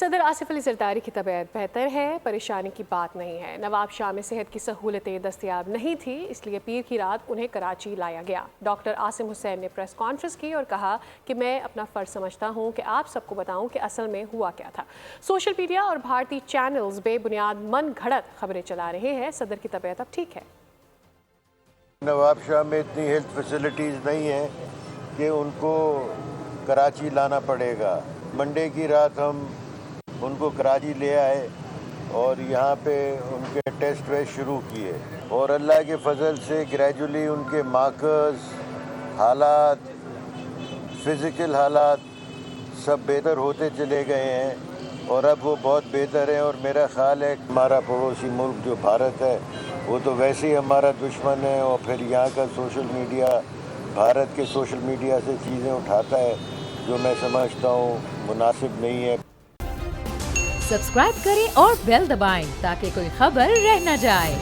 صدر آصف علی زرداری کی طبیعت بہتر ہے، پریشانی کی بات نہیں ہے۔ نواب شاہ میں صحت کی سہولتیں دستیاب نہیں تھی، اس لیے پیر کی رات انہیں کراچی لایا گیا۔ ڈاکٹر عاصم حسین نے پریس کانفرنس کی اور کہا کہ میں اپنا فرض سمجھتا ہوں کہ آپ سب کو بتاؤں کہ اصل میں ہوا کیا تھا۔ سوشل میڈیا اور بھارتی چینلز بے بنیاد من گھڑت خبریں چلا رہے ہیں۔ صدر کی طبیعت اب ٹھیک ہے۔ نواب شاہ میں اتنی ہیلتھ فیسلٹیز نہیں ہیں کہ ان کو کراچی لانا پڑے گا۔ منڈے کی رات ہم ان کو کراچی لے آئے اور یہاں پہ ان کے ٹیسٹ ویسٹ شروع کیے، اور اللہ کے فضل سے گریجولی ان کے مارکرز، حالات، فزیکل حالات سب بہتر ہوتے چلے گئے ہیں، اور اب وہ بہت بہتر ہیں۔ اور میرا خیال ہے کہ ہمارا پڑوسی ملک جو بھارت ہے وہ تو ویسے ہی ہمارا دشمن ہے، اور پھر یہاں کا سوشل میڈیا، بھارت کے سوشل میڈیا سے چیزیں اٹھاتا ہے جو میں سمجھتا ہوں مناسب نہیں ہے۔ سبسکرائب کریں اور بیل دبائیں تاکہ کوئی خبر رہ نہ جائے۔